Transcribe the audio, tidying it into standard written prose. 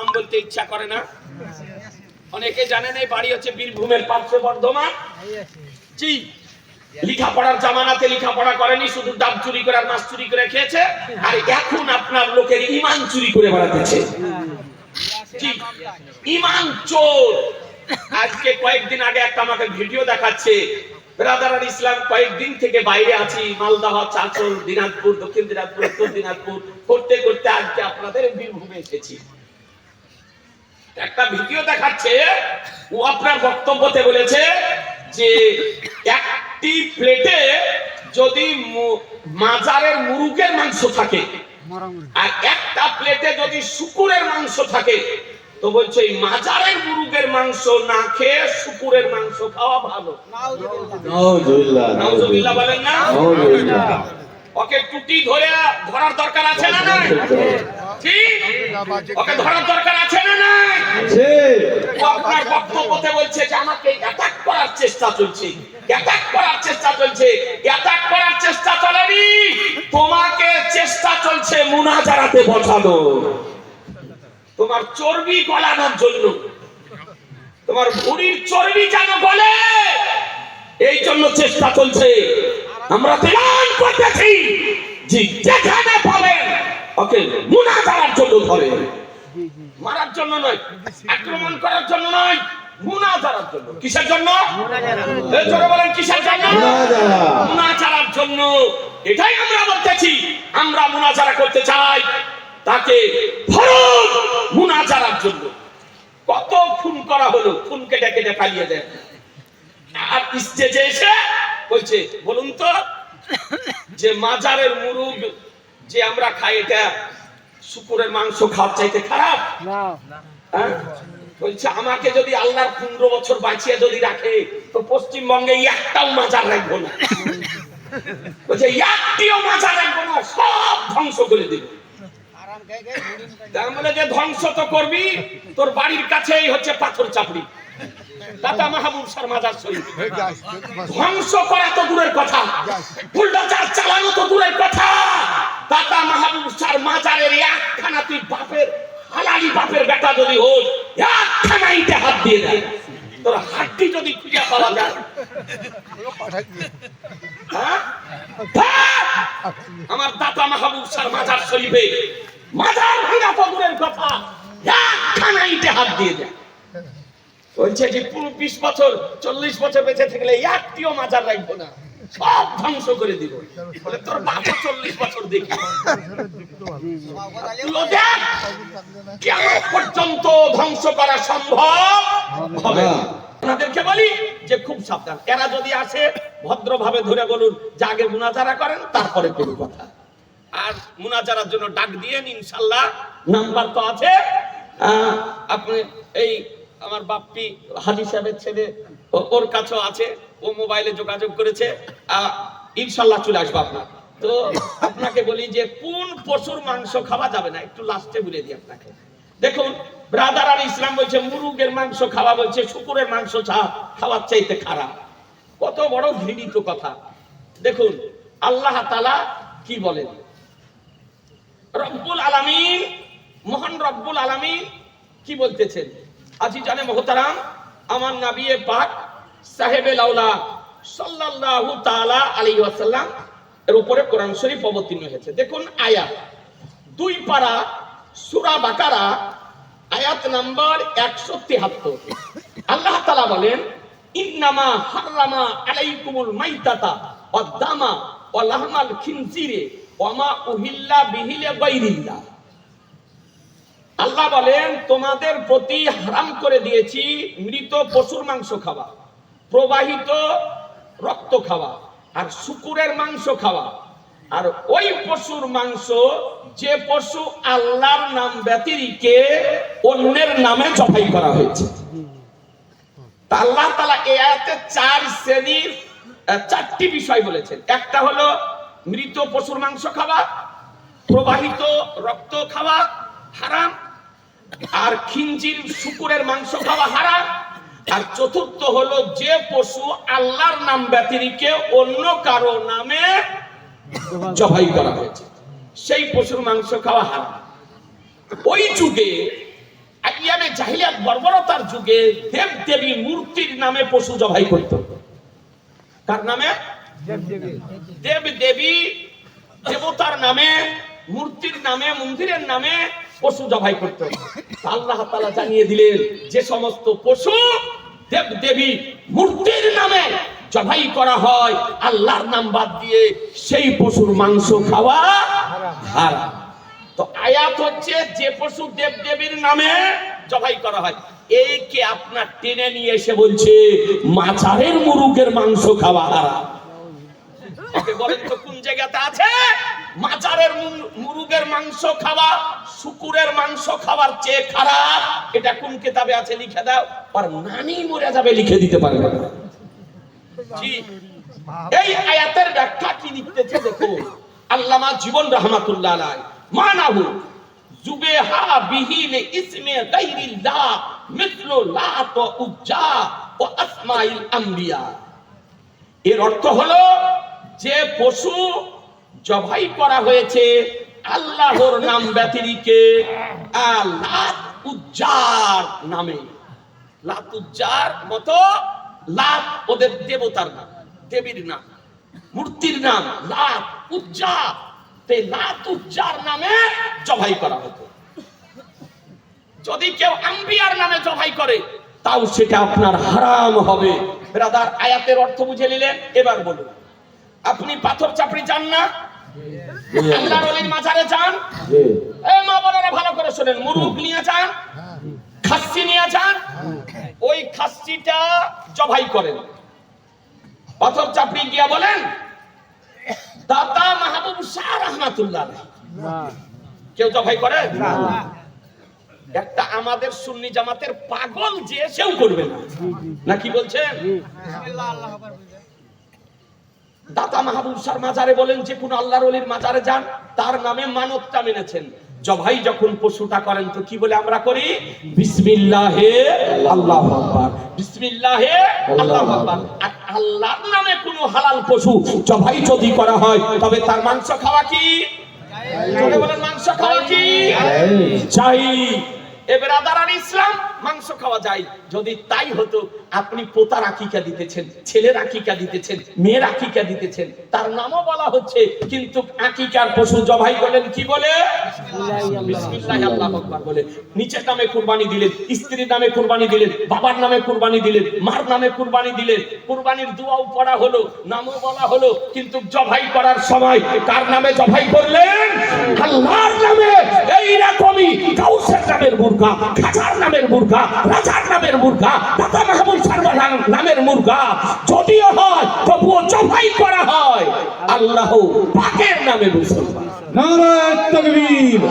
নাম বলতে ইচ্ছা করে না। অনেকে জানেন এই বাড়ি হচ্ছে বীরভূমের পার্শ্ব বর্ধমান। জি, লেখাপড়ার জামানাতে লেখাপড়া করেনি, শুধু ডাব চুরি করে আর মাছ চুরি করে খেয়েছে, আর এখন আপনার লোকের ইমান চুরি করে বেড়াতেছে। জি, ইমান চোর। আজকে কয়েকদিন আগে একটা আমাকে ভিডিও দেখাচ্ছে, ব্রাদার ইসলাম কয়েকদিন থেকে বাইরে আছি, মালদহ, চাঁচল, দিনাজপুর, দক্ষিণ দিনাজপুর, উত্তর দিনাজপুর করতে করতে আজকে আপনাদের বীরভূমে এসেছি। একটা ভিডিও দেখাচ্ছে, ও আপনার বক্তব্যতে বলেছে যে একটি প্লেটে যদি মাজারের মুরগের মাংস থাকে আর একটা প্লেটে যদি শুকুরের মাংস থাকে, তো বলছে এই মাজারের মুরগের মাংস না খেয়ে শুকুরের মাংস খাওয়া ভালো। নাউজুবিল্লাহ, নাউজুবিল্লাহ বলেন না? ওকে টুটি ধরার দরকার আছে না নাই? ঠিক, ওকে ধরার দরকার আছে না নাই? ও আপনার বক্তব্যতে বলছে যে আমাকে অ্যাটাক করার চেষ্টা চলছে, অ্যাটাক করার চেষ্টা চলছে। অ্যাটাক করার চেষ্টা চলেনি, তোমাকে চেষ্টা চলছে মুনাজারাতে বসানো, তোমার চর্বি গলানোর জন্য, তোমার ভুঁড়ির চর্বি যেন গলে, এই জন্য চেষ্টা চলছে। আমরা এলান করতেছি যে যেখানে পাবেন ওকে মুনাজারার জন্য ধরে, মারার জন্য নয়, আক্রমণ করার জন্য নয়, মুনাজারার জন্য। কিসের জন্য? এই জোরে বলেন, কিসের জন্য? মুনাজারার জন্য। এটাই আমরা বলতেছি, আমরা মুনাজারা করতে চাই তাকে ফরজ মুনাজারার জন্য। কত খুন করা হলো, খুনকে ডেকে ডেকে পালিয়ে দেয়। আর স্টেজে এসে বলছে বলুন তো, যে মাজারের মুরগ যে আমরা খাই এটা শুকুরের মাংস খাওয়ার চাইতে খারাপ? বলছে আমাকে যদি আল্লাহর 15 বছর বাঁচিয়ে যদি রাখে, তো পশ্চিমবঙ্গে একটাও মাজার রাখবো না। বলছে একটিও মাজার রাখবো না, সব ধ্বংস করে দেব। তার মানে যে ধ্বংস তো করবি, তোর বাড়ির কাছেই হচ্ছে পাথর চাপড়ি, দাতা মাহবুব শাহ মাজার শরীফ। ধ্বংস করা তো দূরের কথা, বুলডোজার চালানো তো দূরের কথা, দাতা মাহবুব শাহ মাজারের একখানা তুই বাপের হালালি বাপের বেটা যদি হোস, একখানা ইটে হাত দিয়ে দেয়, তোর হাতটি যদি খুঁজে পাওয়া যায়, আমার দাতা মাহবুব শাহ মাজার শরীফে মাজার ভাঙা তো দূরের কথা, একখানা ইটে হাত দিয়ে দেয়। বলছে যে 20 বছর 40 বছর বেঁচে থাকলে একটিও মাজার রাখবো না, সব ধ্বংস করে দিব। বলে তোর বাবা 40 বছর দেখি, কেমন পর্যন্ত ধ্বংস করা সম্ভব হবে। আপনাদেরকে বলি যে খুব সাবধান, এরা যদি আসে ভদ্রভাবে ধরে বলুন যে আগে মুনাজারা করেন, তারপরে কোনো কথা। আর মুনাজারার জন্য ডাক দিয়ে ইনশাআল্লাহ, নাম্বার তো আছে, আপনি এই আমার বাপ্পি হাজী সাহেবের ছেলে ওর কাছেও আছে, ও মোবাইলে যোগাযোগ করেছে, ইনশাআল্লাহ চলে আসবো আপনার। তো আপনাকে বলি যে কোন পশুর মাংস খাওয়া যাবে না, একটু লাস্টে বলে দিই আপনাকে। দেখুন, ব্রাদার আর ইসলাম বলছে মুরগের মাংস খাওয়া, বলছে শুকুরের মাংস খাওয়ার চাইতে খারাপ। কত বড় ঘৃণিত কথা। দেখুন আল্লাহ তাআলা কি বলেন, রব্বুল আলামিন, মহান রব্বুল আলামিন কি বলতেছেন। আজিজানে মুহতারাম, আমার নবী পাক সাহেবে লাউলা সাল্লাল্লাহু তাআলা আলাইহি ওয়াসাল্লাম এর উপরে কোরআন শরীফ অবতীর্ণ হয়েছে। দেখুন আয়াত 2 পারা সূরা বাকারা আয়াত নাম্বার 173। আল্লাহ তাআলা বলেন, ইন্নামা হারামা আলাইকুমুল মাইতাতা ওয়াদ দামা ওয়া লাহমাল খিনজিরি ওয়া মা উহিল্লা বিহি লিগাইরিল্লাহ। আল্লাহ বলেন তোমাদের প্রতি হারাম করে দিয়েছি মৃত পশুর মাংস খাওয়া, প্রবাহিত রক্ত খাওয়া, আর শুকুরের মাংস খাওয়া। আর ওই পশুর মাংস যে পশু আল্লাহর নাম ব্যতিরেকে অন্যের নামে জবাই করা হয়েছে। তা আল্লাহ তাআলা এই আয়াতে 4 শ্রেণীর 4টি বিষয় বলেছেন। একটা হলো মৃত পশুর মাংস খাওয়া, প্রবাহিত রক্ত খাওয়া হারাম, আর খিনজির শুকুরের মাংস খাওয়া হারাম, আর চতুর্থ হলো যে পশু আল্লাহর নাম ব্যতিরেকে অন্য কারো নামে জবাই করা হয়েছে সেই পশুর মাংস খাওয়া হারাম। ওই যুগে আইয়ামে জাহিলিয়াত বর্বরতার যুগে দেব দেবী মূর্তির নামে পশু জবাই করত। কার নামে? দেব দেবী দেবতার নামে, মূর্তির নামে, মন্দিরের নামে পশু জবাই করত। আল্লাহ তাআলা জানিয়ে দিলেন যে সমস্ত পশু দেব দেবী মূর্তির নামে জবাই করা হয় আল্লাহর নাম বাদ দিয়ে, সেই পশুর মাংস খাওয়া হারাম। তো আয়াত হচ্ছে যে পশু দেব দেবীর নামে জবাই করা হয়, এই কে আপনার টেনে নিয়ে এসে বলছে মাজারের মুরুগের মাংস খাওয়া হারাম। ওকে বলেন তো কোন জায়গাতে আছে মাজারের মুরুগের মাংস খাওয়া শুকুরের মাংস খাওয়ার চেয়ে খারাপ? এটা কোন কিতাবে আছে লিখে দাও। আর নানি মরে যাবে লিখে দিতে পারবে না। জি, এই আয়াতের ব্যাখ্যা কি লিখতেছে দেখো আল্লামা জীবন রহমাতুল্লাহ আলাইহি। মানাহু যুবেহা বিহিল ইসমে গায়রিল্লাহ মিসলু লাত ওয়া উজ্জা ওয়া আসমাইল আম্বিয়া। এর অর্থ হলো যে পশু জবাই করা হয়েছে আল্লাহর নাম ব্যতিরেকে লাত উজ্জার নামে, লাত উজ্জার মতো, লাত ওদের দেবতার নাম, দেবীর নাম, মূর্তির নাম লাত উজ্জা, সেই লাত উজ্জার নামে জবাই করা হতো। যদি কেউ আম্বিয়ার নামে জবাই করে তাও সেটা আপনার হারাম হবে। ব্রাদার, আয়াতের অর্থ বুঝে নিলেন? এবার বলুন, আপনি পাথর চাপড়ি যান না? আল্লাহর ওলির মাজারে যান? এই মা বোনেরা ভালো করে শুনেন, মুরুগ নিয়ে যান, খাসি নিয়ে যান, ওই খাসিটা জবাই করেন। পাথর চাপড়ি গিয়া বলেন দাতা মাহবুব শাহ রহমাতুল্লাহ আলাইহি, কেউ জবাই করে না। একটা আমাদের সুন্নি জামাতের পাগল যে সেও করবে না, নাকি বলছেন? দাতা মাহবুব শাহ মাজারে বলেন যে কোন আল্লাহর ওলির মাজারে যান, তার নামে মানতটা মেনেছেন, জবাই যখন পশুটা করেন তো কি বলে আমরা করি? বিসমিল্লাহে আল্লাহু আকবার, বিসমিল্লাহে আল্লাহু আকবার। আর আল্লাহর নামে কোন হালাল পশু জবাই যদি করা হয় তবে তার মাংস খাওয়া কি? জোরে বলেন, মাংস খাওয়া কি চাই? এ ব্রাদার ইসলাম, মাংস খাওয়া যায়। যদি তাই হতো আপনি পোতার আকিকা দিতেছেন, ছেলের আকিকা দিতেছেন, মেয়ের আকিকা দিতেছেন, তার নামও বলা হচ্ছে, কিন্তু আকিকার পশু জবাই করলেন কি বলে? বিসমিল্লাহ আল্লাহু আকবার বলে। নিচের নামে কুরবানি দিলেন, স্ত্রীর নামে কুরবানি দিলেন, বাবার নামে কুরবানি দিলেন, মার নামে কুরবানি দিলেন, কুরবানির দুয়াও পড়া হলো, নামও বলা হলো, কিন্তু জবাই করার সময় কার নামে জবাই করলেন? আল্লাহর নামে। এইরকমই গাউসের নামের মুরগা, খাজার নামের মুরগা, রাজার নামের মুরগা, দাতা মাহবুব শাহ নামের মুরগা যদিও হয় তবুও জবাই করা হয় আল্লাহ পাকের নামে। মুসলমান নারায়ে তাকবীর।